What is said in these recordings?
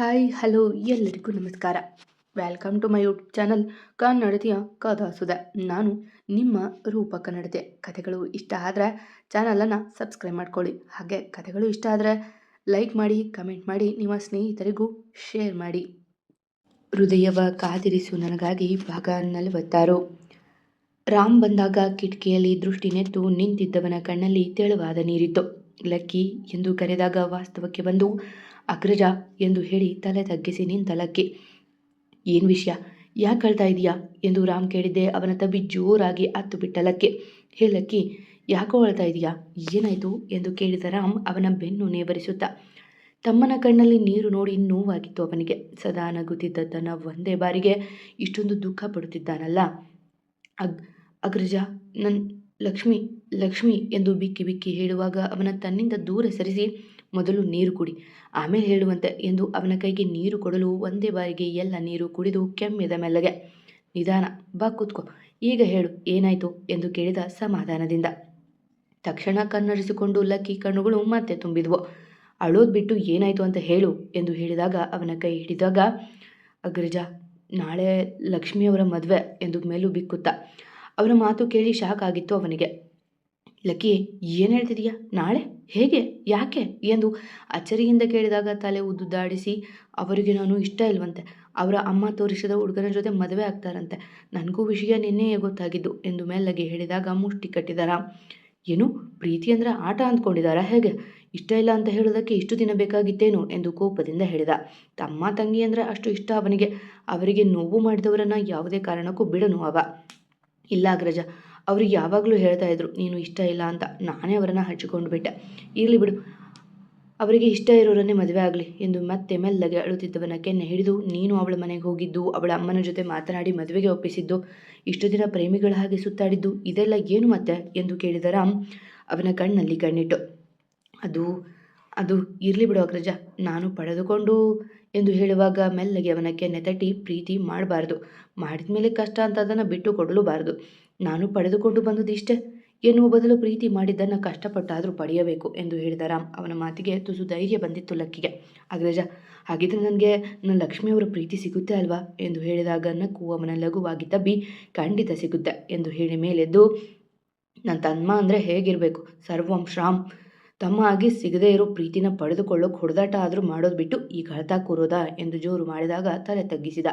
Hi hello ಎಲ್ಲರಿಗೂ ನಮಸ್ಕಾರ. Welcome to my YouTube channel ಕನ್ನಡತಿಯ ಕಥಾಸುಧೆ. ನಾನು ನಿಮ್ಮ ರೂಪ ಕನ್ನಡತೆ. ಕಥೆಗಳು ಇಷ್ಟ ಆದರೆ ಚಾನಲನ್ನು ಸಬ್ಸ್ಕ್ರೈಬ್ ಮಾಡ್ಕೊಳ್ಳಿ. ಹಾಗೆ ಕಥೆಗಳು ಇಷ್ಟ ಆದರೆ ಲೈಕ್ ಮಾಡಿ, ಕಮೆಂಟ್ ಮಾಡಿ, ನಿಮ್ಮ ಸ್ನೇಹಿತರಿಗೂ ಶೇರ್ ಮಾಡಿ. ಹೃದಯವ ಕಾದಿರಿಸು ನನಗಾಗಿ ಭಾಗ 46. ರಾಮ್ ಬಂದಾಗ ಕಿಟಕಿಯಲ್ಲಿ ದೃಷ್ಟಿ ನೆಟ್ಟು ನಿಂತಿದ್ದವನ ಕಣ್ಣಲ್ಲಿ ತೆಳುವಾದ ನೀರಿತ್ತು. ಲಕ್ಕಿ ಎಂದು ಕರೆದಾಗ ವಾಸ್ತವಕ್ಕೆ ಬಂದು ಅಗ್ರಜ ಎಂದು ಹೇಳಿ ತಲೆ ತಗ್ಗಿಸಿ ನಿಂತ ಲಕ್ಕಿ. ಏನು ವಿಷಯ, ಯಾಕೆ ಅಳ್ತಾ ಇದೆಯಾ ಎಂದು ರಾಮ್ ಕೇಳಿದ್ದೆ. ಅವನ ತಬ್ಬಿ ಜೋರಾಗಿ ಹತ್ತು ಬಿಟ್ಟ ಲಕ್ಕಿ. ಹೇ ಲಕ್ಕಿ, ಯಾಕೋ ಅಳ್ತಾ ಇದೆಯಾ, ಏನಾಯಿತು ಎಂದು ಕೇಳಿದ ರಾಮ್ ಅವನ ಬೆನ್ನು ನೇವರಿಸುತ್ತಾ. ತಮ್ಮನ ಕಣ್ಣಲ್ಲಿ ನೀರು ನೋಡಿ ನೋವಾಗಿತ್ತು ಅವನಿಗೆ. ಸದಾ ನಗುತ್ತಿದ್ದ ತನ್ನ ಒಂದೇ ಬಾರಿಗೆ ಇಷ್ಟೊಂದು ದುಃಖ ಪಡುತ್ತಿದ್ದಾನಲ್ಲ. ಅಗ್ರಜ, ನನ್ನ ಲಕ್ಷ್ಮಿ ಲಕ್ಷ್ಮಿ ಎಂದು ಬಿಕ್ಕಿ ಬಿಕ್ಕಿ ಹೇಳುವಾಗ ಅವನ ತನ್ನಿಂದ ದೂರ ಸರಿಸಿ, ಮೊದಲು ನೀರು ಕುಡಿ, ಆಮೇಲೆ ಹೇಳುವಂತೆ ಎಂದು ಅವನ ಕೈಗೆ ನೀರು ಕೊಡಲು ಒಂದೇ ಬಾರಿಗೆ ಎಲ್ಲ ನೀರು ಕುಡಿದು ಕೆಮ್ಮಿದ ಮೆಲ್ಲಗೆ. ನಿಧಾನ, ಬಾ ಕೂತ್ಕೋ, ಈಗ ಹೇಳು ಏನಾಯಿತು ಎಂದು ಕೇಳಿದ ಸಮಾಧಾನದಿಂದ. ತಕ್ಷಣ ಕಣ್ಣರಿಸಿಕೊಂಡು ಲಕ್ಕಿ ಕಣ್ಣುಗಳು ಮತ್ತೆ ತುಂಬಿದ್ವು. ಅಳೋದು ಬಿಟ್ಟು ಏನಾಯಿತು ಅಂತ ಹೇಳು ಎಂದು ಹೇಳಿದಾಗ ಅವನ ಕೈ ಹಿಡಿದಾಗ, ಅಗ್ರಜ, ನಾಳೆ ಲಕ್ಷ್ಮಿಯವರ ಮದುವೆ ಎಂದು ಮೇಲೂ ಬಿಕ್ಕುತ್ತ. ಅವನ ಮಾತು ಕೇಳಿ ಶಾಕ್ ಆಗಿತ್ತು ಅವನಿಗೆ. ಲಕ್ಕಿ, ಏನು ಹೇಳ್ತಿದೀಯಾ, ನಾಳೆ, ಹೇಗೆ, ಯಾಕೆ ಎಂದು ಅಚ್ಚರಿಯಿಂದ ಕೇಳಿದಾಗ ತಲೆ ಉದ್ದುದಾಡಿಸಿ, ಅವರಿಗೆ ನಾನು ಇಷ್ಟ ಇಲ್ವಂತೆ, ಅವರ ಅಮ್ಮ ತೋರಿಸಿದ ಹುಡುಗನ ಜೊತೆ ಮದುವೆ ಆಗ್ತಾರಂತೆ, ನನಗೂ ವಿಷಯ ನಿನ್ನೆಯೇ ಗೊತ್ತಾಗಿದ್ದು ಎಂದು ಮೆಲ್ಲಗೆ ಹೇಳಿದಾಗ ಮುಷ್ಟಿ ಕಟ್ಟಿದಾರ. ಏನು, ಪ್ರೀತಿ ಅಂದರೆ ಆಟ ಅಂದ್ಕೊಂಡಿದ್ದಾರಾ ಹೇಗೆ, ಇಷ್ಟ ಇಲ್ಲ ಅಂತ ಹೇಳೋದಕ್ಕೆ ಇಷ್ಟು ದಿನ ಬೇಕಾಗಿತ್ತೇನು ಎಂದು ಕೋಪದಿಂದ ಹೇಳಿದ. ತಮ್ಮ ತಂಗಿ ಅಂದರೆ ಅಷ್ಟು ಇಷ್ಟ ಅವನಿಗೆ. ಅವರಿಗೆ ನೋವು ಮಾಡಿದವರನ್ನು ಯಾವುದೇ ಕಾರಣಕ್ಕೂ ಬಿಡನು ಅವ. ಇಲ್ಲ ಅಗ್ರಜ, ಅವರು ಯಾವಾಗಲೂ ಹೇಳ್ತಾ ಇದ್ರು ನೀನು ಇಷ್ಟ ಇಲ್ಲ ಅಂತ, ನಾನೇ ಅವರನ್ನು ಹಚ್ಚಿಕೊಂಡು ಬಿಟ್ಟೆ. ಇರಲಿ ಬಿಡು, ಅವರಿಗೆ ಇಷ್ಟ ಇರೋರನ್ನೇ ಮದುವೆ ಆಗಲಿ ಎಂದು ಮತ್ತೆ ಮೆಲ್ಲಗೆ ಅಳುತ್ತಿದ್ದವನ ಕೆನ್ನೆ ಹಿಡಿದು, ನೀನು ಅವಳ ಮನೆಗೆ ಹೋಗಿದ್ದು, ಅವಳ ಅಮ್ಮನ ಜೊತೆ ಮಾತನಾಡಿ ಮದುವೆಗೆ ಒಪ್ಪಿಸಿದ್ದು, ಇಷ್ಟು ದಿನ ಪ್ರೇಮಿಗಳ ಹಾಗೆ ಸುತ್ತಾಡಿದ್ದು, ಇದೆಲ್ಲ ಏನು ಮತ್ತೆ ಎಂದು ಕೇಳಿದ ರಾಮ್ ಅವನ ಕಣ್ಣಲ್ಲಿ ಕಣ್ಣಿಟ್ಟು. ಅದು ಅದು ಇರಲಿ ಬಿಡು ಅಗ್ರಜ, ನಾನು ಪಡೆದುಕೊಂಡು ಎಂದು ಹೇಳುವಾಗ ಮೆಲ್ಲಗೆ ಅವನ ಕೆನ್ನೆ ತಟ್ಟಿ, ಪ್ರೀತಿ ಮಾಡಬಾರ್ದು, ಮಾಡಿದ ಮೇಲೆ ಕಷ್ಟ ಅಂತ ಅದನ್ನು ಬಿಟ್ಟು ಕೊಡಲೂಬಾರದು. ನಾನು ಪಡೆದುಕೊಂಡು ಬಂದದ್ದು ಇಷ್ಟೇ ಎನ್ನುವ ಬದಲು ಪ್ರೀತಿ ಮಾಡಿದ್ದನ್ನು ಕಷ್ಟಪಟ್ಟಾದರೂ ಪಡೆಯಬೇಕು ಎಂದು ಹೇಳಿದ ರಾಮ್. ಅವನ ಮಾತಿಗೆ ತುಸು ಧೈರ್ಯ ಬಂದಿತ್ತು ಲಕ್ಕಿಗೆ. ಅಗ್ರಜ, ಹಾಗಿದ್ರೆ ನನಗೆ ನನ್ನ ಲಕ್ಷ್ಮಿಯವರ ಪ್ರೀತಿ ಸಿಗುತ್ತೆ ಅಲ್ವಾ ಎಂದು ಹೇಳಿದಾಗ ನಕ್ಕು ಅವನ ಲಘುವಾಗಿ ತಬ್ಬಿ, ಖಂಡಿತ ಸಿಗುತ್ತೆ ಎಂದು ಹೇಳಿ ಮೇಲೆದ್ದು, ನನ್ನ ತಮ್ಮ ಅಂದರೆ ಹೇಗಿರಬೇಕು, ಸರ್ವಂ ಶ್ರಾಮ್, ತಮ್ಮ ಆಗಿ ಸಿಗದೇ ಇರೋ ಪ್ರೀತಿನ ಪಡೆದುಕೊಳ್ಳೋಕೆ ಹೊಡೆದಾಟ ಆದರೂ ಮಾಡೋದು ಬಿಟ್ಟು ಈಗ ಅಳ್ತಾ ಕೂರೋದಾ ಎಂದು ಜೋರು ಮಾಡಿದಾಗ ತಲೆ ತಗ್ಗಿಸಿದ.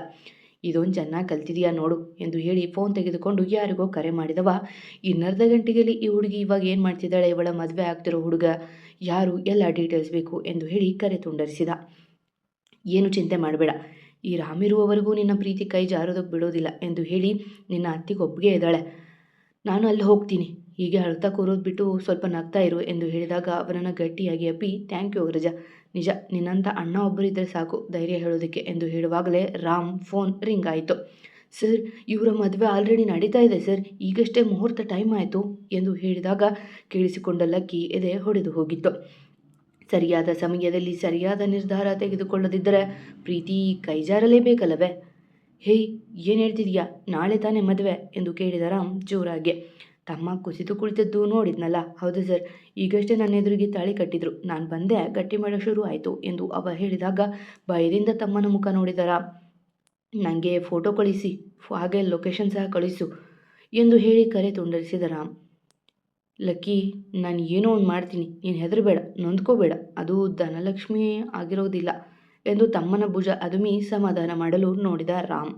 ಇದೊಂದು ಚೆನ್ನಾಗಿ ಕಲ್ತಿದೆಯಾ ನೋಡು ಎಂದು ಹೇಳಿ ಫೋನ್ ತೆಗೆದುಕೊಂಡು ಯಾರಿಗೋ ಕರೆ ಮಾಡಿದವ. ಇನ್ನರ್ಧ ಗಂಟೆಯಲ್ಲಿ ಈ ಹುಡುಗಿ ಇವಾಗ ಏನು ಮಾಡ್ತಿದ್ದಾಳೆ, ಇವಳ ಮದುವೆ ಆಗ್ತಿರೋ ಹುಡುಗ ಯಾರು, ಎಲ್ಲ ಡೀಟೇಲ್ಸ್ ಬೇಕು ಎಂದು ಹೇಳಿ ಕರೆ ತುಂಡರಿಸಿದ. ಏನು ಚಿಂತೆ ಮಾಡಬೇಡ, ಈ ರಾಮಿರುವವರೆಗೂ ನಿನ್ನ ಪ್ರೀತಿ ಕೈ ಜಾರೋದಕ್ಕೆ ಬಿಡೋದಿಲ್ಲ ಎಂದು ಹೇಳಿ ನಿನ್ನ ಅತ್ತಿಗೆ ಒಪ್ಪಿಗೆ ಇದ್ದಾಳೆ, ನಾನು ಅಲ್ಲಿ ಹೋಗ್ತೀನಿ, ಹೀಗೆ ಅಳ್ತಾ ಕೂರೋದು ಬಿಟ್ಟು ಸ್ವಲ್ಪ ನಗ್ತಾ ಇರು ಎಂದು ಹೇಳಿದಾಗ ಅವನನ್ನು ಗಟ್ಟಿಯಾಗಿ ಅಪ್ಪಿ, ಥ್ಯಾಂಕ್ ಯು ಅಗ್ರಜ, ನಿಜ ನಿನ್ನಂಥ ಅಣ್ಣ ಒಬ್ಬರಿದ್ದರೆ ಸಾಕು ಧೈರ್ಯ ಹೇಳೋದಕ್ಕೆ ಎಂದು ಹೇಳುವಾಗಲೇ ರಾಮ್ ಫೋನ್ ರಿಂಗ್ ಆಯಿತು. ಸರ್, ಇವರ ಮದುವೆ ಆಲ್ರೆಡಿ ನಡೀತಾ ಇದೆ ಸರ್, ಈಗಷ್ಟೇ ಮುಹೂರ್ತ ಟೈಮ್ ಆಯಿತು ಎಂದು ಹೇಳಿದಾಗ ಕೇಳಿಸಿಕೊಂಡ ಲಕ್ಕಿ ಎದೆ ಹೊಡೆದು ಹೋಗಿತ್ತು. ಸರಿಯಾದ ಸಮಯದಲ್ಲಿ ಸರಿಯಾದ ನಿರ್ಧಾರ ತೆಗೆದುಕೊಳ್ಳದಿದ್ದರೆ ಪ್ರೀತಿ ಕೈಜಾರಲೇಬೇಕಲ್ಲವೇ. ಹೇಯ್, ಏನು ಹೇಳ್ತಿದೀಯಾ, ನಾಳೆ ತಾನೇ ಮದುವೆ ಎಂದು ಕೇಳಿದ ರಾಮ್ ಜೋರಾಗಿ. ತಮ್ಮ ಕುಸಿದು ಕುಳಿತದ್ದು ನೋಡಿದ್ನಲ್ಲ. ಹೌದು ಸರ್, ಈಗಷ್ಟೇ ನನ್ನ ಎದುರಿಗೆ ತಾಳಿ ಕಟ್ಟಿದ್ರು, ನಾನು ಬಂದೆ ಗಟ್ಟಿ ಮಾಡೋ ಶುರು ಆಯಿತು ಎಂದು ಅವ ಹೇಳಿದಾಗ ಭಯದಿಂದ ತಮ್ಮನ ಮುಖ ನೋಡಿದ ರಾಮ್. ನನಗೆ ಫೋಟೋ ಕಳಿಸಿ, ಹಾಗೆ ಲೊಕೇಶನ್ ಸಹ ಕಳಿಸು ಎಂದು ಹೇಳಿ ಕರೆ ತುಂಡರಿಸಿದ ರಾಮ್. ಲಕ್ಕಿ, ನಾನು ಏನೋ ಒಂದು ಮಾಡ್ತೀನಿ, ನೀನು ಹೆದರಬೇಡ, ನೊಂದ್ಕೋಬೇಡ, ಅದು ಧನಲಕ್ಷ್ಮಿ ಆಗಿರೋದಿಲ್ಲ ಎಂದು ತಮ್ಮನ ಭುಜ ಅದುಮಿ ಸಮಾಧಾನ ಮಾಡಲು ನೋಡಿದ ರಾಮ್.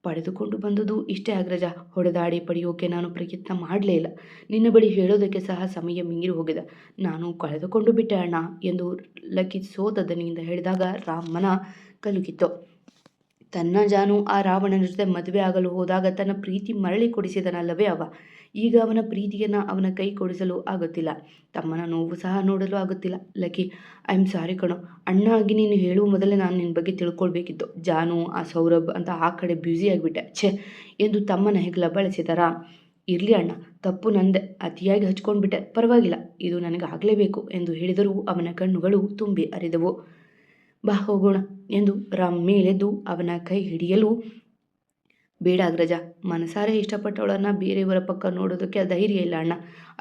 ಪಡೆದುಕೊಂಡು ಬಂದುದು ಇಷ್ಟೇ ಅಗ್ರಜ, ಹೊಡೆದಾಡಿ ಪಡೆಯೋಕೆ ನಾನು ಪ್ರಯತ್ನ ಮಾಡಲೇ ಇಲ್ಲ, ನಿನ್ನ ಬಳಿ ಹೇಳೋದಕ್ಕೆ ಸಹ ಸಮಯ ಮೀರಿ ಹೋಗಿದೆ, ನಾನು ಕಳೆದುಕೊಂಡು ಬಿಟ್ಟೆ ಅಣ್ಣ ಎಂದು ಲಕ್ಕಿ ಸೋತ ದನಿಯಿಂದ ಹೇಳಿದಾಗ ರಾಮನ ಕಲುಗಿತ್ತು. ತನ್ನ ಜಾನು ಆ ರಾವಣನ ಜೊತೆ ಮದುವೆ ಆಗಲು ಹೋದಾಗ ತನ್ನ ಪ್ರೀತಿ ಮರಳಿ ಕೊಡಿಸಿದನಲ್ಲವೇ ಅವ. ಈಗ ಅವನ ಪ್ರೀತಿಯನ್ನು ಅವನ ಕೈ ಕೊಡಿಸಲು ಆಗುತ್ತಿಲ್ಲ, ತಮ್ಮನ ನೋವು ಸಹ ನೋಡಲು ಆಗುತ್ತಿಲ್ಲ. ಲಕ್ಕಿ, ಐ ಆಮ್ ಸಾರಿ ಕಣೋ, ಅಣ್ಣ ಆಗಿ ನೀನು ಹೇಳುವ ಮೊದಲೇ ನಾನು ನಿನ್ನ ಬಗ್ಗೆ ತಿಳ್ಕೊಳ್ಬೇಕಿತ್ತು. ಜಾನು, ಆ ಸೌರಭ್ ಅಂತ ಆ ಕಡೆ ಬ್ಯುಸಿ ಆಗಿಬಿಟ್ಟೆ, ಛೆ ಎಂದು ತಮ್ಮನ ಹೆಗಲ ಬಳಸಿದರ. ಇರಲಿ ಅಣ್ಣ, ತಪ್ಪು ನಂದೆ, ಅತಿಯಾಗಿ ಹಚ್ಕೊಂಡ್ಬಿಟ್ಟೆ, ಪರವಾಗಿಲ್ಲ, ಇದು ನನಗೆ ಆಗಲೇಬೇಕು ಎಂದು ಹೇಳಿದರೂ ಅವನ ಕಣ್ಣುಗಳು ತುಂಬಿ ಹರಿದವು. ಬಾ ಹೋಗೋಣ ಎಂದು ರಾಮ್ ಮೇಲೆದ್ದು ಅವನ ಕೈ ಹಿಡಿಯಲು, ಬೇಡ ಅಗ್ರಜ, ಮನಸಾರೆ ಇಷ್ಟಪಟ್ಟವಳನ್ನು ಬೇರೆಯವರ ಪಕ್ಕ ನೋಡೋದಕ್ಕೆ ಧೈರ್ಯ ಇಲ್ಲ ಅಣ್ಣ,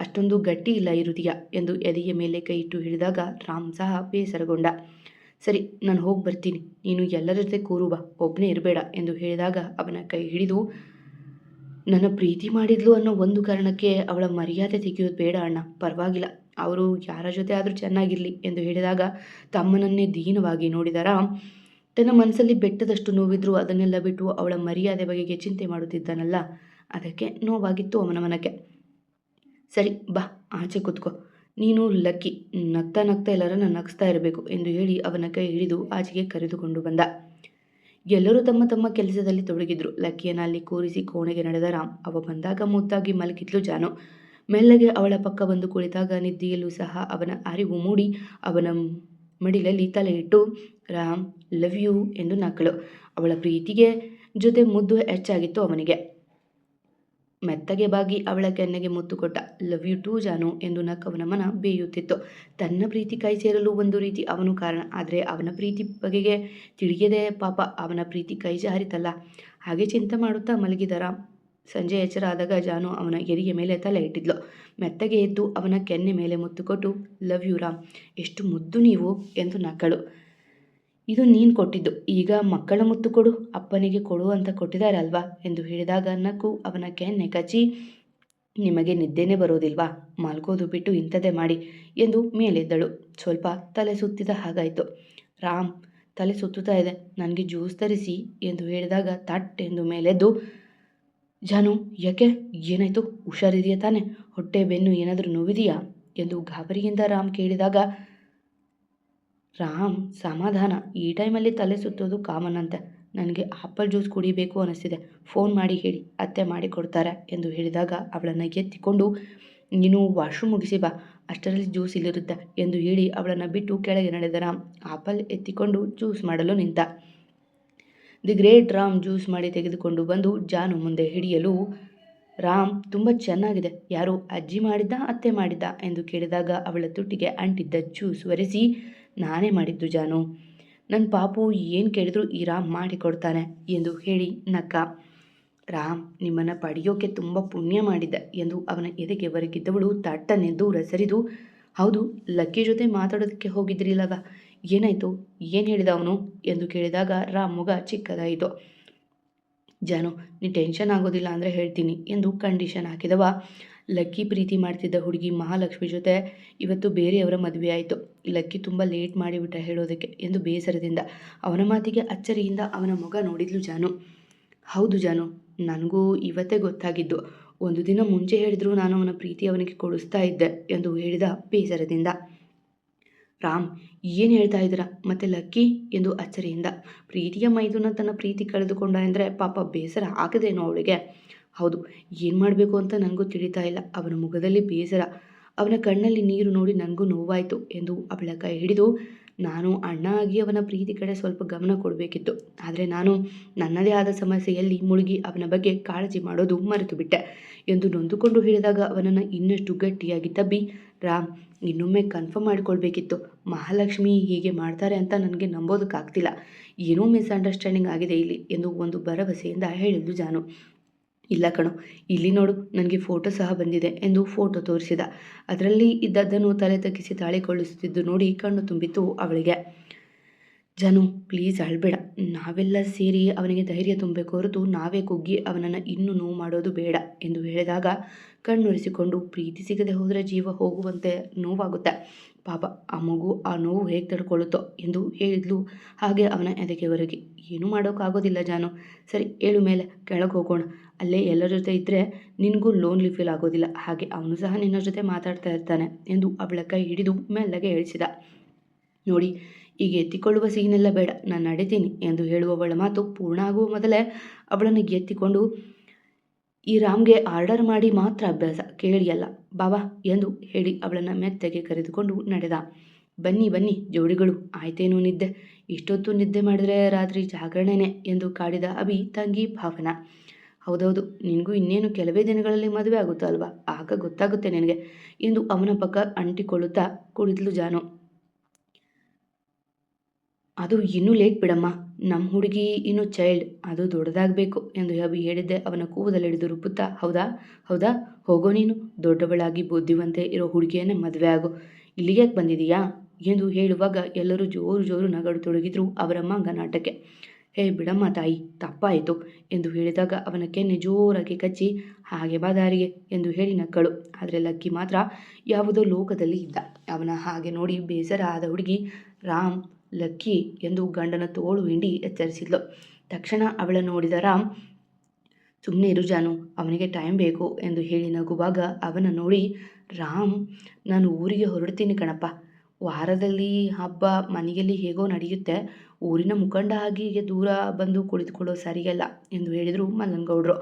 ಅಷ್ಟೊಂದು ಗಟ್ಟಿ ಇಲ್ಲ ಈ ಹೃದಯ ಎಂದು ಎದೆಯ ಮೇಲೆ ಕೈ ಇಟ್ಟು ಹಿಡಿದಾಗ ರಾಮ್ ಸಹ ಬೇಸರಗೊಂಡ. ಸರಿ, ನಾನು ಹೋಗಿ ಬರ್ತೀನಿ, ನೀನು ಎಲ್ಲರ ಜೊತೆ ಕೂರು ಬಾ, ಒಬ್ಬನೇ ಇರಬೇಡ ಎಂದು ಹೇಳಿದಾಗ ಅವನ ಕೈ ಹಿಡಿದು, ನನ್ನ ಪ್ರೀತಿ ಮಾಡಿದ್ಲು ಅನ್ನೋ ಒಂದು ಕಾರಣಕ್ಕೆ ಅವಳ ಮರ್ಯಾದೆ ತೆಗೆಯೋದು ಬೇಡ ಅಣ್ಣ, ಪರವಾಗಿಲ್ಲ, ಅವರು ಯಾರ ಜೊತೆ ಆದರೂ ಚೆನ್ನಾಗಿರಲಿ ಎಂದು ಹೇಳಿದಾಗ ತಮ್ಮನನ್ನೇ ದೀನವಾಗಿ ನೋಡಿದ ರಾಮ್ ತನ್ನ ಮನಸ್ಸಲ್ಲಿ ಬೆಟ್ಟದಷ್ಟು ನೋವಿದ್ರೂ ಅದನ್ನೆಲ್ಲ ಬಿಟ್ಟು ಅವಳ ಮರ್ಯಾದೆ ಬಗೆಗೆ ಚಿಂತೆ ಮಾಡುತ್ತಿದ್ದಾನಲ್ಲ, ಅದಕ್ಕೆ ನೋವಾಗಿತ್ತು ಅವನ ಮನಕ್ಕೆ. ಸರಿ ಬಾ, ಆಚೆ ಕೂತ್ಕೋ, ನೀನು ಲಕ್ಕಿ, ನಗ್ತಾ ನಗ್ತಾ ಎಲ್ಲರನ್ನ ನಗಿಸ್ತಾ ಇರಬೇಕು ಎಂದು ಹೇಳಿ ಅವನ ಕೈ ಹಿಡಿದು ಆಚೆಗೆ ಕರೆದುಕೊಂಡು ಬಂದ. ಎಲ್ಲರೂ ತಮ್ಮ ತಮ್ಮ ಕೆಲಸದಲ್ಲಿ ತೊಡಗಿದ್ರು. ಲಕ್ಕಿಯನ್ನ ಅಲ್ಲಿ ಕೂರಿಸಿ ಕೋಣೆಗೆ ನಡೆದ ರಾಮ್. ಅವ ಬಂದಾಗ ಮುದ್ದಾಗಿ ಮಲಗಿದ್ಲು ಜಾನು. ಮೆಲ್ಲಗೆ ಅವಳ ಪಕ್ಕ ಬಂದು ಕುಳಿತಾಗ ನಿದ್ದೆಯಲ್ಲೂ ಸಹ ಅವನ ಅರಿವು ಮೂಡಿ ಅವನ ಮಡಿಲಲ್ಲಿ ತಲೆ ಇಟ್ಟು, ರಾಮ್ ಲವ್ ಯು ಎಂದು ನಕ್ಕಳು. ಅವಳ ಪ್ರೀತಿಗೆ ಜೊತೆ ಮುದ್ದು ಹೆಚ್ಚಾಗಿತ್ತು ಅವನಿಗೆ. ಮೆತ್ತಗೆ ಬಾಗಿ ಅವಳ ಕೆನ್ನೆಗೆ ಮುತ್ತು ಕೊಟ್ಟ. ಲವ್ ಯು ಟೂ ಜಾನು ಎಂದು ನಕ್ಕವನ ಮನ ಬೇಯುತ್ತಿತ್ತು. ತನ್ನ ಪ್ರೀತಿ ಕೈ ಸೇರಲು ಒಂದು ರೀತಿ ಅವನು ಕಾರಣ, ಆದರೆ ಅವನ ಪ್ರೀತಿ ಬಗೆಗೆ ತಿಳಿಯದೆ ಪಾಪ ಅವನ ಪ್ರೀತಿ ಕೈ ಜಾರಿತಲ್ಲ. ಹಾಗೆ ಚಿಂತೆ ಮಾಡುತ್ತಾ ಮಲಗಿದ ರಾಮ್. ಸಂಜೆ ಎಚ್ಚರ ಆದಾಗ ಜಾನು ಅವನ ಎದೆಯ ಮೇಲೆ ತಲೆ ಇಟ್ಟಿದ್ಲು. ಮೆತ್ತಗೆ ಎದ್ದು ಅವನ ಕೆನ್ನೆ ಮೇಲೆ ಮುತ್ತು ಕೊಟ್ಟು, ಲವ್ ಯು ರಾಮ್, ಎಷ್ಟು ಮುದ್ದು ನೀವು ಎಂದು ನಕ್ಕಳು. ಇದು ನೀನು ಕೊಟ್ಟಿದ್ದು, ಈಗ ಮಕ್ಕಳ ಮುತ್ತು ಕೊಡು, ಅಪ್ಪನಿಗೆ ಕೊಡು ಅಂತ ಕೊಟ್ಟಿದ್ದಾರೆ ಅಲ್ವಾ ಎಂದು ಹೇಳಿದಾಗ ನಕ್ಕು ಅವನ ಕೆನ್ನೆ ಕಚ್ಚಿ, ನಿಮಗೆ ನಿದ್ದೆನೇ ಬರೋದಿಲ್ವಾ, ಮಲ್ಗೋದು ಬಿಟ್ಟು ಇಂಥದ್ದೇ ಮಾಡಿ ಎಂದು ಮೇಲೆದ್ದಳು. ಸ್ವಲ್ಪ ತಲೆ ಸುತ್ತಿದ ಹಾಗಾಯಿತು. ರಾಮ್, ತಲೆ ಸುತ್ತುತ್ತಾ ಇದೆ, ನನಗೆ ಜ್ಯೂಸ್ ತರಿಸಿ ಎಂದು ಹೇಳಿದಾಗ ತಟ್ ಎಂದು ಮೇಲೆದ್ದು, ಜಾನು ಯಾಕೆ, ಏನಾಯ್ತು, ಹುಷಾರಿದೆಯಾ ತಾನೆ, ಹೊಟ್ಟೆ ಬೆನ್ನು ಏನಾದರೂ ನೋವಿದೆಯಾ ಎಂದು ಗಾಬರಿಯಿಂದ ರಾಮ್ ಕೇಳಿದಾಗ, ರಾಮ್ ಸಮಾಧಾನ, ಈ ಟೈಮಲ್ಲಿ ತಲೆ ಸುತ್ತೋದು ಕಾಮನ್ ಅಂತೆ, ನನಗೆ ಆಪಲ್ ಜ್ಯೂಸ್ ಕುಡಿಬೇಕು ಅನ್ನಿಸ್ತಿದೆ, ಫೋನ್ ಮಾಡಿ ಹೇಳಿ, ಅತ್ತೆ ಮಾಡಿ ಕೊಡ್ತಾರೆ ಎಂದು ಹೇಳಿದಾಗ ಅವಳನ್ನು ಎತ್ತಿಕೊಂಡು, ನೀನು ವಾಶ್ರೂಮ್ ಮುಗಿಸಿ ಬಾ, ಅಷ್ಟರಲ್ಲಿ ಜ್ಯೂಸ್ ಇಲ್ಲಿರುತ್ತೆ ಎಂದು ಹೇಳಿ ಅವಳನ್ನು ಬಿಟ್ಟು ಕೆಳಗೆ ನಡೆದ ರಾಮ್ ಆಪಲ್ ಎತ್ತಿಕೊಂಡು ಜ್ಯೂಸ್ ಮಾಡಲು ನಿಂತ. ದಿ ಗ್ರೇಟ್ ರಾಮ್ ಜ್ಯೂಸ್ ಮಾಡಿ ತೆಗೆದುಕೊಂಡು ಬಂದು ಜಾನು ಮುಂದೆ ಹಿಡಿಯಲು, ರಾಮ್ ತುಂಬ ಚೆನ್ನಾಗಿದೆ, ಯಾರು ಅಜ್ಜಿ ಮಾಡಿದ್ದ ಅತ್ತೆ ಮಾಡಿದ್ದ ಎಂದು ಕೇಳಿದಾಗ ಅವಳ ತುಟಿಗೆ ಅಂಟಿದ್ದ ಜ್ಯೂಸ್ ಒರೆಸಿ, ನಾನೇ ಮಾಡಿದ್ದು ಜಾನು, ನನ್ನ ಪಾಪು ಏನು ಕೇಳಿದ್ರು ಈ ರಾಮ್ ಮಾಡಿಕೊಡ್ತಾನೆ ಎಂದು ಹೇಳಿ ನಕ್ಕ. ರಾಮ್, ನಿಮ್ಮನ್ನು ಪಡೆಯೋಕೆ ತುಂಬ ಪುಣ್ಯ ಮಾಡಿದ್ದೆ ಎಂದು ಅವನ ಎದೆಗೆ ಒರಗಿದ್ದವಳು ತಟ್ಟನೆ ದೂರ ಸರಿದು, ಹೌದು, ಲಕ್ಕಿ ಜೊತೆ ಮಾತಾಡೋದಕ್ಕೆ ಹೋಗಿದ್ರಿಲ್ಲವ, ಏನಾಯಿತು, ಏನು ಹೇಳಿದ ಅವನು ಎಂದು ಕೇಳಿದಾಗ ರಾಮ್ ಮುಗ ಚಿಕ್ಕದಾಯಿತು. ಜಾನು, ನೀ ಟೆನ್ಷನ್ ಆಗೋದಿಲ್ಲ ಅಂದರೆ ಹೇಳ್ತೀನಿ ಎಂದು ಕಂಡೀಷನ್ ಹಾಕಿದವ. ಲಕ್ಕಿ ಪ್ರೀತಿ ಮಾಡ್ತಿದ್ದ ಹುಡುಗಿ ಮಹಾಲಕ್ಷ್ಮಿ ಜೊತೆ ಇವತ್ತು ಬೇರೆಯವರ ಮದುವೆ ಆಯಿತು. ಲಕ್ಕಿ ತುಂಬ ಲೇಟ್ ಮಾಡಿಬಿಟ್ಟ ಹೇಳೋದಕ್ಕೆ ಎಂದು ಬೇಸರದಿಂದ ಅವನ ಮಾತಿಗೆ ಅಚ್ಚರಿಯಿಂದ ಅವನ ಮುಗ ನೋಡಿದ್ಲು ಜಾನು. ಹೌದು ಜಾನು, ನನಗೂ ಇವತ್ತೇ ಗೊತ್ತಾಗಿದ್ದು, ಒಂದು ದಿನ ಮುಂಚೆ ಹೇಳಿದ್ರು ನಾನು ಅವನ ಪ್ರೀತಿ ಅವನಿಗೆ ಕೊಡಿಸ್ತಾ ಇದ್ದೆ ಎಂದು ಹೇಳಿದ ಬೇಸರದಿಂದ. ರಾಮ್, ಏನು ಹೇಳ್ತಾ ಇದ್ದೀರಾ, ಮತ್ತೆ ಲಕ್ಕಿ ಎಂದು ಅಚ್ಚರಿಯಿಂದ. ಪ್ರೀತಿಯ ಮೈದುನ ತನ್ನ ಪ್ರೀತಿ ಕಳೆದುಕೊಂಡ ಅಂದರೆ ಪಾಪ ಬೇಸರ ಆಗದೇನೋ ಅವಳಿಗೆ. ಹೌದು, ಏನು ಮಾಡಬೇಕು ಅಂತ ನನಗೂ ತಿಳಿತಾ ಇಲ್ಲ. ಅವನ ಮುಖದಲ್ಲಿ ಬೇಸರ, ಅವನ ಕಣ್ಣಲ್ಲಿ ನೀರು ನೋಡಿ ನನಗೂ ನೋವಾಯಿತು ಎಂದು ಅವಳ ಕೈ ಹಿಡಿದು, ನಾನು ಅಣ್ಣ ಆಗಿ ಅವನ ಪ್ರೀತಿ ಕಡೆ ಸ್ವಲ್ಪ ಗಮನ ಕೊಡಬೇಕಿತ್ತು, ಆದರೆ ನಾನು ನನ್ನದೇ ಆದ ಸಮಸ್ಯೆಯಲ್ಲಿ ಮುಳುಗಿ ಅವನ ಬಗ್ಗೆ ಕಾಳಜಿ ಮಾಡೋದು ಮರೆತು ಬಿಟ್ಟೆ ಎಂದು ನೊಂದುಕೊಂಡು ಹೇಳಿದಾಗ ಅವನನ್ನು ಇನ್ನಷ್ಟು ಗಟ್ಟಿಯಾಗಿ ತಬ್ಬಿ, ರಾಮ್, ಇನ್ನೊಮ್ಮೆ ಕನ್ಫರ್ಮ್ ಮಾಡಿಕೊಳ್ಬೇಕಿತ್ತು, ಮಹಾಲಕ್ಷ್ಮಿ ಹೀಗೆ ಮಾಡ್ತಾರೆ ಅಂತ ನನಗೆ ನಂಬೋದಕ್ಕಾಗ್ತಿಲ್ಲ, ಏನೋ ಮಿಸ್ಅಂಡರ್ಸ್ಟ್ಯಾಂಡಿಂಗ್ ಆಗಿದೆ ಇಲ್ಲಿ ಎಂದು ಒಂದು ಭರವಸೆಯಿಂದ ಹೇಳಿದ್ಲು ಜಾನು. ಇಲ್ಲ ಕಣೋ, ಇಲ್ಲಿ ನೋಡು, ನನಗೆ ಫೋಟೋ ಸಹ ಬಂದಿದೆ ಎಂದು ಫೋಟೋ ತೋರಿಸಿದ. ಅದರಲ್ಲಿ ಇದ್ದದ್ದನ್ನು ತಲೆ ತಗ್ಗಿಸಿ ತಾಳಿಕೊಳ್ಳಿಸುತ್ತಿದ್ದು ನೋಡಿ ಕಣ್ಣು ತುಂಬಿತ್ತು ಅವಳಿಗೆ. ಜಾನು, ಪ್ಲೀಸ್ ಅಳಬೇಡ, ನಾವೆಲ್ಲ ಸೇರಿ ಅವನಿಗೆ ಧೈರ್ಯ ತುಂಬಬೇಕು ಹೊರತು ನಾವೇ ಕುಗ್ಗಿ ಅವನನ್ನು ಇನ್ನೂ ನೋವು ಮಾಡೋದು ಬೇಡ ಎಂದು ಹೇಳಿದಾಗ ಕಣ್ಣುರಿಸಿಕೊಂಡು, ಪ್ರೀತಿ ಸಿಗದೆ ಹೋದರೆ ಜೀವ ಹೋಗುವಂತೆ ನೋವಾಗುತ್ತೆ, ಪಾಪ ಆ ಮಗು ಆ ನೋವು ಹೇಗೆ ತಡ್ಕೊಳ್ಳುತ್ತೋ ಎಂದು ಹೇಳಿದ್ಲು. ಹಾಗೆ ಅವನ ಎದೆಗೆ ಹೊರಗೆ, ಏನೂ ಮಾಡೋಕ್ಕಾಗೋದಿಲ್ಲ ಜಾನು, ಸರಿ ಏಳು ಮೇಲೆ ಕೆಳಗೆ ಹೋಗೋಣ, ಅಲ್ಲೇ ಎಲ್ಲರ ಜೊತೆ ಇದ್ದರೆ ನಿನಗೂ ಲೋನ್ಲಿ ಫೀಲ್ ಆಗೋದಿಲ್ಲ, ಹಾಗೆ ಅವನು ಸಹ ನಿನ್ನ ಜೊತೆ ಮಾತಾಡ್ತಾ ಇರ್ತಾನೆ ಎಂದು ಅವಳ ಕೈ ಹಿಡಿದು ಮೆಲ್ಲಗೆ ಇಳಿಸಿದ. ನೋಡಿ, ಈಗ ಎತ್ತಿಕೊಳ್ಳುವ ಸೀನೆಲ್ಲ ಬೇಡ, ನಾನು ನಡೀತೀನಿ ಎಂದು ಹೇಳುವವಳ ಮಾತು ಪೂರ್ಣ ಆಗುವ ಮೊದಲೇ ಅವಳನ್ನು ಎತ್ತಿಕೊಂಡು, ಈ ರಾಮ್ಗೆ ಆರ್ಡರ್ ಮಾಡಿ ಮಾತ್ರ ಅಭ್ಯಾಸ, ಕೇಳಿಯಲ್ಲ ಬಾಬಾ ಎಂದು ಹೇಳಿ ಅವಳನ್ನು ಮೆತ್ತಗೆ ಕರೆದುಕೊಂಡು ನಡೆದ. ಬನ್ನಿ ಬನ್ನಿ ಜೋಡಿಗಳು, ಆಯ್ತೇನೋ ನಿದ್ದೆ, ಇಷ್ಟೊತ್ತು ನಿದ್ದೆ ಮಾಡಿದ್ರೆ ರಾತ್ರಿ ಜಾಗರಣೆನೆ ಎಂದು ಕಾಡಿದ ಅಭಿ ತಂಗಿ ಭಾವನಾ. ಹೌದೌದು, ನಿನಗೂ ಇನ್ನೇನು ಕೆಲವೇ ದಿನಗಳಲ್ಲಿ ಮದುವೆ ಆಗುತ್ತೋ ಅಲ್ವಾ, ಆಗ ಗೊತ್ತಾಗುತ್ತೆ ನಿನಗೆ ಎಂದು ಅವನ ಪಕ್ಕ ಅಂಟಿಕೊಳ್ಳುತ್ತಾ ಕುಡಿದ್ಲು ಜಾನು. ಅದು ಇನ್ನೂ ಲೇಟ್ ಬಿಡಮ್ಮ, ನಮ್ಮ ಹುಡುಗಿ ಇನ್ನೂ ಚೈಲ್ಡ್, ಅದು ದೊಡ್ಡದಾಗಬೇಕು ಎಂದು ಅಭಿ ಹೇಳಿದ್ದೆ ಅವನ ಕೂದಲಿಡಿದು ರುಬ್ಬುತ್ತಾ. ಹೌದಾ ಹೌದಾ, ಹೋಗೋ ನೀನು, ದೊಡ್ಡವಳಾಗಿ ಬುದ್ಧಿವಂತೆ ಇರೋ ಹುಡುಗಿಯನ್ನೇ ಮದುವೆ ಆಗು, ಇಲ್ಲಿಗೆ ಬಂದಿದೀಯಾ ಎಂದು ಹೇಳುವಾಗ ಎಲ್ಲರೂ ಜೋರು ಜೋರು ನಗಡತೊಡಗಿದ್ರು ಅವರ ಮಂಗನಾಟಕ್ಕೆ. ಹೇ ಬಿಡಮ್ಮ ತಾಯಿ, ತಪ್ಪಾಯಿತು ಎಂದು ಹೇಳಿದಾಗ ಅವನ ಕೆನ್ನೆ ಜೋರಾಗಿ ಕಚ್ಚಿ ಹಾಗೆ ಬಾ ದಾರಿಗೆ ಎಂದು ಹೇಳಿ ನಕ್ಕಳು. ಆದರೆ ಲಕ್ಕಿ ಮಾತ್ರ ಯಾವುದೋ ಲೋಕದಲ್ಲಿ ಇದ್ದ. ಅವನ ಹಾಗೆ ನೋಡಿ ಬೇಸರ ಆದ ಹುಡುಗಿ ರಾಮ್, ಲಕ್ಕಿ ಎಂದು ಗಂಡನ ತೋಳು ಹಿಂಡಿ ಎಚ್ಚರಿಸಿದ್ಲು. ತಕ್ಷಣ ಅವಳ ನೋಡಿದ ರಾಮ್, ಸುಮ್ಮನೆ ಇರು ಜಾನು, ಅವನಿಗೆ ಟೈಮ್ ಬೇಕು ಎಂದು ಹೇಳಿ ನಗುವಾಗ ಅವನ ನೋಡಿ ರಾಮ್, ನಾನು ಊರಿಗೆ ಹೊರಡ್ತೀನಿ ಕಣಪ್ಪ, ವಾರದಲ್ಲಿ ಹಬ್ಬ ಮನೆಯಲ್ಲಿ ಹೇಗೋ ನಡೆಯುತ್ತೆ, ಊರಿನ ಮುಖಂಡ ಆಗಿ ಹೀಗೆ ದೂರ ಬಂದು ಕುಳಿತುಕೊಳ್ಳೋ ಸರಿಯಲ್ಲ ಎಂದು ಹೇಳಿದರು ಮಲ್ಲನಗೌಡರು.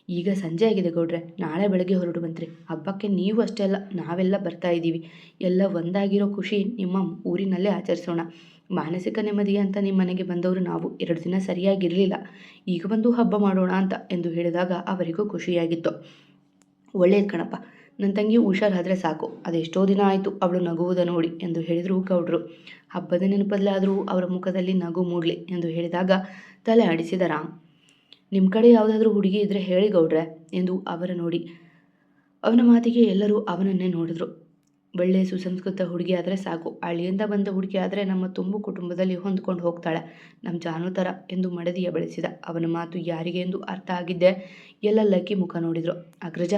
ಈಗ ಸಂಜೆ ಆಗಿದೆ ಗೌಡ್ರೆ, ನಾಳೆ ಬೆಳಗ್ಗೆ ಹೊರಡು ಬಂತ್ರಿ. ಹಬ್ಬಕ್ಕೆ ನೀವು ಅಷ್ಟೇ ಅಲ್ಲ, ನಾವೆಲ್ಲ ಬರ್ತಾ ಇದ್ದೀವಿ. ಎಲ್ಲ ಒಂದಾಗಿರೋ ಖುಷಿ ನಿಮ್ಮ ಊರಿನಲ್ಲೇ ಆಚರಿಸೋಣ. ಮಾನಸಿಕ ನೆಮ್ಮದಿ ಅಂತ ನಿಮ್ಮ ಮನೆಗೆ ಬಂದವರು ನಾವು 2 ದಿನ ಸರಿಯಾಗಿರಲಿಲ್ಲ, ಈಗ ಬಂದು ಹಬ್ಬ ಮಾಡೋಣ ಅಂತ ಎಂದು ಹೇಳಿದಾಗ ಅವರಿಗೂ ಖುಷಿಯಾಗಿತ್ತು. ಒಳ್ಳೆಯದು ಕಣಪ್ಪ, ನನ್ನ ತಂಗಿ ಹುಷಾರಾದರೆ ಸಾಕು, ಅದೆಷ್ಟೋ ದಿನ ಆಯಿತು ಅವಳು ನಗುವುದ ನೋಡಿ ಎಂದು ಹೇಳಿದರು ಗೌಡ್ರು. ಹಬ್ಬದ ನೆನಪಲ್ಲಾದರೂ ಅವರ ಮುಖದಲ್ಲಿ ನಗು ಮೂಡಲಿ ಎಂದು ಹೇಳಿದಾಗ ತಲೆ ಆಡಿಸಿದ ರಾಮ್. ನಿಮ್ಮ ಕಡೆ ಯಾವುದಾದ್ರೂ ಹುಡುಗಿ ಇದ್ದರೆ ಹೇಳಿ ಗೌಡ್ರೆ ಎಂದು ಅವರ ನೋಡಿ. ಅವನ ಮಾತಿಗೆ ಎಲ್ಲರೂ ಅವನನ್ನೇ ನೋಡಿದ್ರು. ಒಳ್ಳೆಯ ಸುಸಂಸ್ಕೃತ ಹುಡುಗಿ ಆದರೆ ಸಾಕು, ಹಳ್ಳಿಯಿಂದ ಬಂದ ಹುಡುಗಿ ಆದರೆ ನಮ್ಮ ತುಂಬು ಕುಟುಂಬದಲ್ಲಿ ಹೊಂದ್ಕೊಂಡು ಹೋಗ್ತಾಳೆ, ನಮ್ಮ ಜಾನು ಥರ ಎಂದು ಮಡದಿಯ ಬೆಳೆಸಿದ. ಅವನ ಮಾತು ಯಾರಿಗೆ ಎಂದು ಅರ್ಥ ಆಗಿದ್ದೆ ಎಲ್ಲ ಲಕ್ಕಿ ಮುಖ ನೋಡಿದ್ರು. ಅಗ್ರಜ,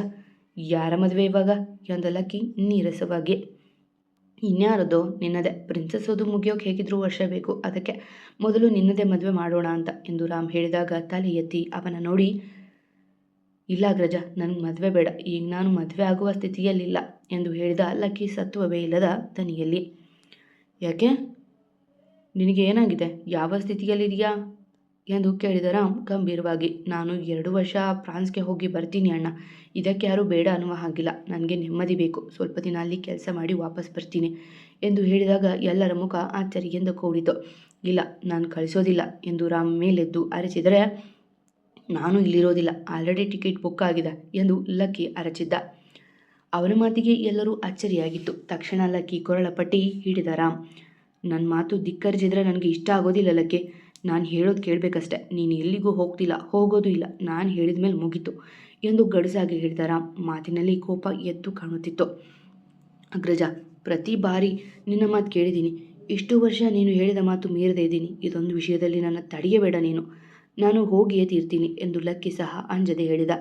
ಯಾರ ಮದುವೆ ಇವಾಗ ಎಂದ ಲಕ್ಕಿ ನೀರಸವಾಗಿ. ಇನ್ಯಾರದೋ, ನಿನ್ನದೇ. ಪ್ರಿನ್ಸಸ್ ಓದು ಮುಗಿಯೋಕೆ ಹೇಗಿದ್ರು ವರ್ಷ ಬೇಕು, ಅದಕ್ಕೆ ಮೊದಲು ನಿನ್ನದೇ ಮದುವೆ ಮಾಡೋಣ ಅಂತ ಎಂದು ರಾಮ್ ಹೇಳಿದಾಗ ತಲೆ ಎತ್ತಿ ಅವನ ನೋಡಿ, ಇಲ್ಲ ಅಗ್ರಜ, ನನಗೆ ಮದುವೆ ಬೇಡ, ಈಗ ನಾನು ಮದುವೆ ಆಗುವ ಸ್ಥಿತಿಯಲ್ಲಿಲ್ಲ ಎಂದು ಹೇಳಿದ ಲಕ್ಕಿ ಸತ್ವವೇ ಇಲ್ಲದ ದನಿಯಲ್ಲಿ. ಯಾಕೆ, ನಿನಗೆ ಏನಾಗಿದೆ, ಯಾವ ಸ್ಥಿತಿಯಲ್ಲಿದೆಯಾ ಎಂದು ಕೇಳಿದ ರಾಮ್ ಗಂಭೀರವಾಗಿ. ನಾನು 2 ವರ್ಷ ಫ್ರಾನ್ಸ್ಗೆ ಹೋಗಿ ಬರ್ತೀನಿ ಅಣ್ಣ, ಇದಕ್ಕೆ ಯಾರೂ ಬೇಡ ಅನ್ನುವ ಹಾಗಿಲ್ಲ, ನನಗೆ ನೆಮ್ಮದಿ ಬೇಕು, ಸ್ವಲ್ಪ ದಿನ ಅಲ್ಲಿ ಕೆಲಸ ಮಾಡಿ ವಾಪಸ್ ಬರ್ತೀನಿ ಎಂದು ಹೇಳಿದಾಗ ಎಲ್ಲರ ಮುಖ ಆಶ್ಚರ್ಯದಿಂದ ಕೂಡಿತು. ಇಲ್ಲ, ನಾನು ಕಳಿಸೋದಿಲ್ಲ ಎಂದು ರಾಮ್ ಮೇಲೆದ್ದು ಅರಚಿದರೆ, ನಾನು ಇಲ್ಲಿರೋದಿಲ್ಲ, ಆಲ್ರೆಡಿ ಟಿಕೆಟ್ ಬುಕ್ ಆಗಿದೆ ಎಂದು ಲಕ್ಕಿ ಅರಚಿದ್ದ. ಅವನ ಮಾತಿಗೆ ಎಲ್ಲರೂ ಅಚ್ಚರಿಯಾಗಿತ್ತು. ತಕ್ಷಣ ಲಕ್ಕಿ ಕೊರಳ ಪಟ್ಟಿ ಹಿಡಿದ ರಾಮ್, ನನ್ನ ಮಾತು ಧಿಕ್ಕರಿಸಿದ್ರೆ ನನಗೆ ಇಷ್ಟ ಆಗೋದಿಲ್ಲ ಲಕ್ಕಿ, ನಾನು ಹೇಳೋದು ಕೇಳಬೇಕಷ್ಟೆ, ನೀನು ಎಲ್ಲಿಗೂ ಹೋಗ್ತಿಲ್ಲ, ಹೋಗೋದು ಇಲ್ಲ, ನಾನು ಹೇಳಿದ ಮೇಲೆ ಮುಗೀತು ಎಂದು ಗಡುಸಾಗಿ ಹೇಳಿದ ರಾಮ್. ಮಾತಿನಲ್ಲಿ ಕೋಪ ಎದ್ದು ಕಾಣುತ್ತಿತ್ತು. ಅಗ್ರಜ, ಪ್ರತಿ ಬಾರಿ ನಿನ್ನ ಮಾತು ಕೇಳಿದ್ದೀನಿ, ಇಷ್ಟು ವರ್ಷ ನೀನು ಹೇಳಿದ ಮಾತು ಮೀರದೇ ಇದ್ದೀನಿ, ಇದೊಂದು ವಿಷಯದಲ್ಲಿ ನನ್ನ ತಡೆಯಬೇಡ ನೀನು, ನಾನು ಹೋಗಿಯೇ ತೀರ್ತೀನಿ ಎಂದು ಲಕ್ಕಿ ಸಹ ಅಂಜದೆ ಹೇಳಿದ.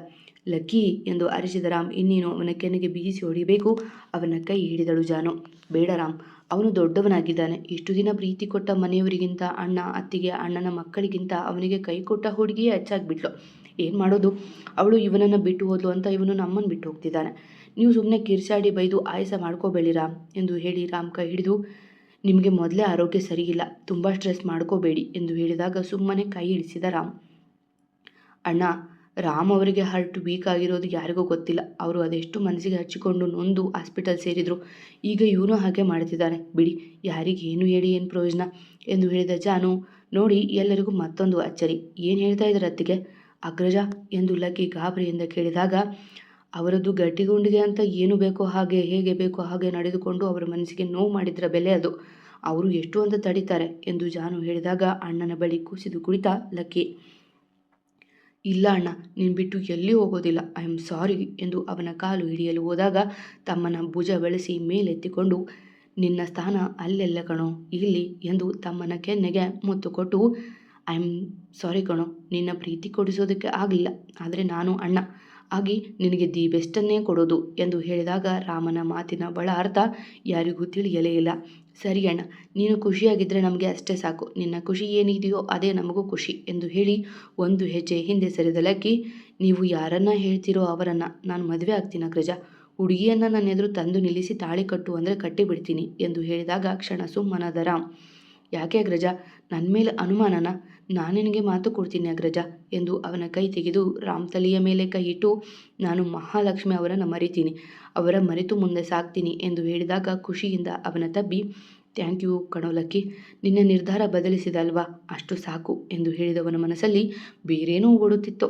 ಲಕ್ಕಿ ಎಂದು ಅರಚಿದ ರಾಮ್ ಇನ್ನೇನು ಅವನ ಕೆನ್ನೆಗೆ ಬೀಸಿ ಹೊಡಿಬೇಕು. ಅವನ ಕೈ ಹಿಡಿದಳು ಜಾನು. ಬೇಡ ರಾಮ್, ಅವನು ದೊಡ್ಡವನಾಗಿದ್ದಾನೆ, ಇಷ್ಟು ದಿನ ಪ್ರೀತಿ ಕೊಟ್ಟ ಮನೆಯವರಿಗಿಂತ, ಅಣ್ಣ ಅತ್ತಿಗೆ ಅಣ್ಣನ ಮಕ್ಕಳಿಗಿಂತ ಅವನಿಗೆ ಕೈ ಕೊಟ್ಟ ಹುಡುಗಿಯೇ ಹೆಚ್ಚಾಗ್ಬಿಟ್ಲು. ಏನು ಮಾಡೋದು, ಅವಳು ಇವನನ್ನು ಬಿಟ್ಟು ಹೋದ್ಲು ಅಂತ ಇವನು ನಮ್ಮನ್ನು ಬಿಟ್ಟು ಹೋಗ್ತಿದ್ದಾನೆ. ನೀವು ಸುಮ್ಮನೆ ಕಿರ್ಚಾಡಿ ಬೈದು ಆಯಾಸ ಮಾಡ್ಕೋಬೇಡಿ ರಾಮ್ ಎಂದು ಹೇಳಿ ರಾಮ್ ಕೈ ಹಿಡಿದು, ನಿಮಗೆ ಮೊದಲೇ ಆರೋಗ್ಯ ಸರಿಯಿಲ್ಲ, ತುಂಬ ಸ್ಟ್ರೆಸ್ ಮಾಡ್ಕೋಬೇಡಿ ಎಂದು ಹೇಳಿದಾಗ ಸುಮ್ಮನೆ ಕೈ ಇಳಿಸಿದ ರಾಮ್. ಅಣ್ಣ, ರಾಮ್ ಅವರಿಗೆ ಹಾರ್ಟ್ ವೀಕ್ ಆಗಿರೋದು ಯಾರಿಗೂ ಗೊತ್ತಿಲ್ಲ, ಅವರು ಅದೆಷ್ಟು ಮನಸ್ಸಿಗೆ ಹಚ್ಚಿಕೊಂಡು ನೊಂದು ಹಾಸ್ಪಿಟಲ್ ಸೇರಿದ್ರು, ಈಗ ಇವನು ಹಾಗೆ ಮಾಡ್ತಿದ್ದಾನೆ ಬಿಡಿ, ಯಾರಿಗೆ ಏನು ಹೇಳಿ ಏನು ಪ್ರಯೋಜನ ಎಂದು ಹೇಳಿದ ಜಾನು ನೋಡಿ ಎಲ್ಲರಿಗೂ ಮತ್ತೊಂದು ಅಚ್ಚರಿ. ಏನು ಹೇಳ್ತಾ ಇದ್ದಾರೆ ಅತ್ತಿಗೆ? ಅಗ್ರಜ ಎಂದು ಲಕ್ಕಿ ಗಾಬರಿಯಿಂದ ಕೇಳಿದಾಗ, ಅವರದ್ದು ಗಟ್ಟಿಗುಂಡಿಗೆ ಅಂತ ಏನು ಬೇಕೋ ಹಾಗೆ, ಹೇಗೆ ಬೇಕೋ ಹಾಗೆ ನಡೆದುಕೊಂಡು ಅವರ ಮನಸ್ಸಿಗೆ ನೋವು ಮಾಡಿದ್ರ ಬೆಲೆ ಅದು, ಅವರು ಎಷ್ಟು ಅಂತ ತಡೀತಾರೆ ಎಂದು ಜಾನು ಹೇಳಿದಾಗ ಅಣ್ಣನ ಬಳಿ ಕುಸಿದು ಕುಳಿತ ಲಕ್ಕಿ. ಇಲ್ಲ ಅಣ್ಣ, ನೀನು ಬಿಟ್ಟು ಎಲ್ಲಿ ಹೋಗೋದಿಲ್ಲ, ಐ ಆಮ್ ಸಾರಿ ಎಂದು ಅವನ ಕಾಲು ಹಿಡಿಯಲು ಹೋದಾಗ ತಮ್ಮನ ಭುಜ ಬೆಳೆಸಿ ಮೇಲೆತ್ತಿಕೊಂಡು, ನಿನ್ನ ಸ್ಥಾನ ಅಲ್ಲೆಲ್ಲ ಕಣೋ, ಇಲ್ಲಿ ಎಂದು ತಮ್ಮನ ಕೆನ್ನೆಗೆ ಮುತ್ತು ಕೊಟ್ಟು, ಐ ಆಮ್ ಸಾರಿ ಕಣೋ, ನಿನ್ನ ಪ್ರೀತಿ ಕೊಡಿಸೋದಕ್ಕೆ ಆಗಲಿಲ್ಲ, ಆದರೆ ನಾನು ಅಣ್ಣ ಆಗಿ ನಿನಗೆ ದಿ ಬೆಸ್ಟನ್ನೇ ಕೊಡೋದು ಎಂದು ಹೇಳಿದಾಗ ರಾಮನ ಮಾತಿನ ಬಳ ಅರ್ಥ ಯಾರಿಗೂ ತಿಳಿಯಲೇ ಇಲ್ಲ. ಸರಿ ಅಣ್ಣ, ನೀನು ಖುಷಿಯಾಗಿದ್ದರೆ ನಮಗೆ ಅಷ್ಟೇ ಸಾಕು, ನಿನ್ನ ಖುಷಿ ಏನಿದೆಯೋ ಅದೇ ನಮಗೂ ಖುಷಿ ಎಂದು ಹೇಳಿ ಒಂದು ಹೆಜ್ಜೆ ಹಿಂದೆ ಸರಿದ ಲಕ್ಕಿ, ನೀವು ಯಾರನ್ನ ಹೇಳ್ತೀರೋ ಅವರನ್ನು ನಾನು ಮದುವೆ ಆಗ್ತೀನಿ ಅಗ್ರಜ, ಹುಡುಗಿಯನ್ನು ನನ್ನ ಎದುರು ತಂದು ನಿಲ್ಲಿಸಿ ತಾಳಿ ಕಟ್ಟು ಅಂದರೆ ಕಟ್ಟಿಬಿಡ್ತೀನಿ ಎಂದು ಹೇಳಿದಾಗ ಕ್ಷಣ ಸುಮ್ಮನಾದ ರಾಮ್. ಯಾಕೆ ಅಗ್ರಜ, ನನ್ನ ಮೇಲೆ ಅನುಮಾನನ? ನಾನು ನಿನಗೆ ಮಾತು ಕೊಡ್ತೀನಿ ಅಗ್ರಜ ಎಂದು ಅವನ ಕೈ ತೆಗೆದು ರಾಮ್ ತಲೆಯ ಮೇಲೆ ಕೈ ಇಟ್ಟು, ನಾನು ಮಹಾಲಕ್ಷ್ಮಿ ಅವರನ್ನು ಮರಿತೀನಿ, ಅವರ ಮರೆತು ಮುಂದೆ ಸಾಕ್ತೀನಿ ಎಂದು ಹೇಳಿದಾಗ ಖುಷಿಯಿಂದ ಅವನ ತಬ್ಬಿ, ಥ್ಯಾಂಕ್ ಯು ಕಣೋ ಲಕ್ಕಿ, ನಿನ್ನ ನಿರ್ಧಾರ ಬದಲಿಸಿದ ಅಲ್ವಾ, ಅಷ್ಟು ಸಾಕು ಎಂದು ಹೇಳಿದವನ ಮನಸ್ಸಲ್ಲಿ ಬೇರೇನೋ ಓಡುತ್ತಿತ್ತು.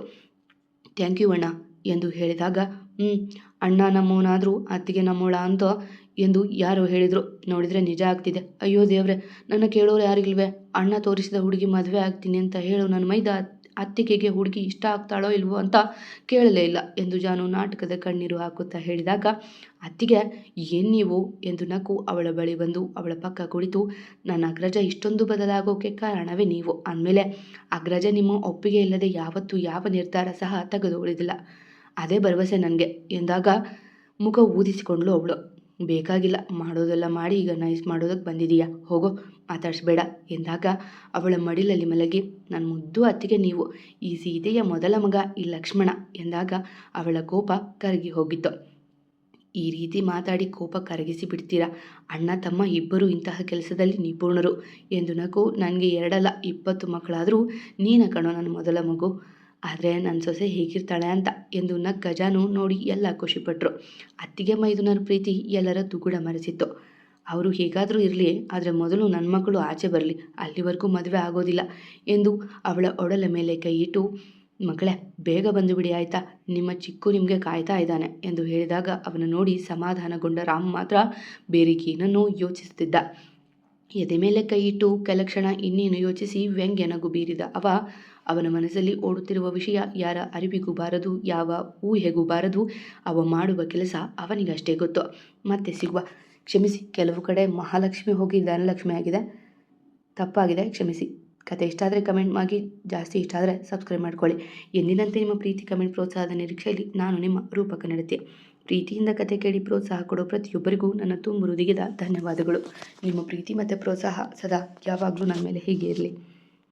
ಥ್ಯಾಂಕ್ ಯು ಅಣ್ಣ ಎಂದು ಹೇಳಿದಾಗ, ಅಣ್ಣ ನಮ್ಮವನಾದರೂ ಅತ್ತಿಗೆ ನಮ್ಮೋಳ ಅಂತ ಎಂದು ಯಾರೋ ಹೇಳಿದರು, ನೋಡಿದರೆ ನಿಜ ಆಗ್ತಿದೆ. ಅಯ್ಯೋ ದೇವ್ರೆ, ನನ್ನ ಕೇಳೋರು ಯಾರಿಗಿಲ್ವೇ, ಅಣ್ಣ ತೋರಿಸಿದ ಹುಡುಗಿ ಮದುವೆ ಆಗ್ತೀನಿ ಅಂತ ಹೇಳು ನನ್ನ ಮೈದ ಅತ್ತಿಗೆಗೆ ಹುಡುಗಿ ಇಷ್ಟ ಆಗ್ತಾಳೋ ಇಲ್ವೋ ಅಂತ ಕೇಳಲೇ ಇಲ್ಲ ಎಂದು ಜಾನು ನಾಟಕದ ಕಣ್ಣೀರು ಹಾಕುತ್ತಾ ಹೇಳಿದಾಗ, ಅತ್ತಿಗೆ ಏನು ನೀವು ಎಂದು ನಕ್ಕು ಅವಳ ಬಳಿ ಬಂದು ಅವಳ ಪಕ್ಕ ಕುಳಿತು, ನನ್ನ ಅಗ್ರಜ ಇಷ್ಟೊಂದು ಬದಲಾಗೋಕೆ ಕಾರಣವೇ ನೀವು ಅಂದಮೇಲೆ ಅಗ್ರಜ ನಿಮ್ಮ ಒಪ್ಪಿಗೆ ಇಲ್ಲದೆ ಯಾವತ್ತೂ ಯಾವ ನಿರ್ಧಾರ ಸಹ ತೆಗೆದುಕೊಳ್ಳುವುದಿಲ್ಲ, ಅದೇ ಭರವಸೆ ನನಗೆ ಎಂದಾಗ ಮುಖ ಊದಿಸಿಕೊಂಡ್ಳು ಅವಳು. ಬೇಕಾಗಿಲ್ಲ, ಮಾಡೋದೆಲ್ಲ ಮಾಡಿ ಈಗ ನೈಸ್ ಮಾಡೋದಕ್ಕೆ ಬಂದಿದೀಯಾ, ಹೋಗೋ, ಮಾತಾಡಿಸ್ಬೇಡ ಎಂದಾಗ ಅವಳ ಮಡಿಲಲ್ಲಿ ಮಲಗಿ, ನನ್ನ ಮುದ್ದು ಅತ್ತಿಗೆ ನೀವು, ಈ ಸೀತೆಯ ಮೊದಲ ಮಗ ಈ ಲಕ್ಷ್ಮಣ ಎಂದಾಗ ಅವಳ ಕೋಪ ಕರಗಿ ಹೋಗಿತ್ತು. ಈ ರೀತಿ ಮಾತಾಡಿ ಕೋಪ ಕರಗಿಸಿ ಬಿಡ್ತೀರಾ, ಅಣ್ಣ ತಮ್ಮ ಇಬ್ಬರು ಇಂತಹ ಕೆಲಸದಲ್ಲಿ ನಿಪುಣರು ಎಂದು ನಕ್ಕು, ನನಗೆ 2 ಅಲ್ಲ 20 ಮಕ್ಕಳಾದರೂ ನೀನ ಕಣೋ ನನ್ನ ಮೊದಲ ಮಗು, ಆದರೆ ನನ್ನ ಸೊಸೆ ಹೇಗಿರ್ತಾಳೆ ಅಂತ ಎಂದು ನಕ್ಕ ಜಾನು ನೋಡಿ ಎಲ್ಲ ಖುಷಿಪಟ್ಟರು. ಅತ್ತಿಗೆ ಮೈದುನರ ಪ್ರೀತಿ ಎಲ್ಲರ ತುಗುಡ ಮರೆಸಿತ್ತು. ಅವರು ಹೇಗಾದರೂ ಇರಲಿ, ಆದರೆ ಮೊದಲು ನನ್ನ ಮಕ್ಕಳು ಆಚೆ ಬರಲಿ, ಅಲ್ಲಿವರೆಗೂ ಮದುವೆ ಆಗೋದಿಲ್ಲ ಎಂದು ಅವಳ ಒಡಲ ಮೇಲೆ ಕೈ ಇಟ್ಟು, ಮಗಳೇ ಬೇಗ ಬಂದು ಬಿಡಿ ಆಯಿತಾ, ನಿಮ್ಮ ಚಿಕ್ಕು ನಿಮಗೆ ಕಾಯ್ತಾ ಇದ್ದಾನೆ ಎಂದು ಹೇಳಿದಾಗ ಅವನ ನೋಡಿ ಸಮಾಧಾನಗೊಂಡ ರಾಮ್ ಮಾತ್ರ ಬೇರೆ ಏನನ್ನೂ ಯೋಚಿಸುತ್ತಿದ್ದ. ಎದೆ ಮೇಲೆ ಕೈ ಇಟ್ಟು ಕೆಲ ಕ್ಷಣ ಇನ್ನೇನು ಯೋಚಿಸಿ ವ್ಯಂಗ್ಯ ನಗು ಬೀರಿದ ಅವನ ಮನಸ್ಸಲ್ಲಿ ಓಡುತ್ತಿರುವ ವಿಷಯ ಯಾರ ಅರಿವಿಗೂ ಬಾರದು, ಯಾವ ಊಹೆಗೂ ಬಾರದು. ಅವ ಮಾಡುವ ಕೆಲಸ ಅವನಿಗಷ್ಟೇ ಗೊತ್ತು. ಮತ್ತೆ ಸಿಗುವ. ಕ್ಷಮಿಸಿ, ಕೆಲವು ಕಡೆ ಮಹಾಲಕ್ಷ್ಮಿ ಹೋಗಿ ಧನಲಕ್ಷ್ಮಿ ಆಗಿದೆ, ತಪ್ಪಾಗಿದೆ, ಕ್ಷಮಿಸಿ. ಕತೆ ಇಷ್ಟ ಆದರೆ ಕಮೆಂಟ್ ಮಾಡಿ, ಜಾಸ್ತಿ ಇಷ್ಟ ಆದರೆ ಸಬ್ಸ್ಕ್ರೈಬ್ ಮಾಡ್ಕೊಳ್ಳಿ. ಎಂದಿನಂತೆ ನಿಮ್ಮ ಪ್ರೀತಿ ಕಮೆಂಟ್ ಪ್ರೋತ್ಸಾಹದ ನಿರೀಕ್ಷೆಯಲ್ಲಿ ನಾನು ನಿಮ್ಮ ರೂಪಕ ನಡತೆ. ಪ್ರೀತಿಯಿಂದ ಕತೆ ಕೇಳಿ ಪ್ರೋತ್ಸಾಹ ಕೊಡೋ ಪ್ರತಿಯೊಬ್ಬರಿಗೂ ನನ್ನ ತುಂಬು ಹೃದಯದ ಧನ್ಯವಾದಗಳು. ನಿಮ್ಮ ಪ್ರೀತಿ ಮತ್ತು ಪ್ರೋತ್ಸಾಹ ಸದಾ ಯಾವಾಗಲೂ ನನ್ನ ಮೇಲೆ ಹೀಗೆ ಇರಲಿ.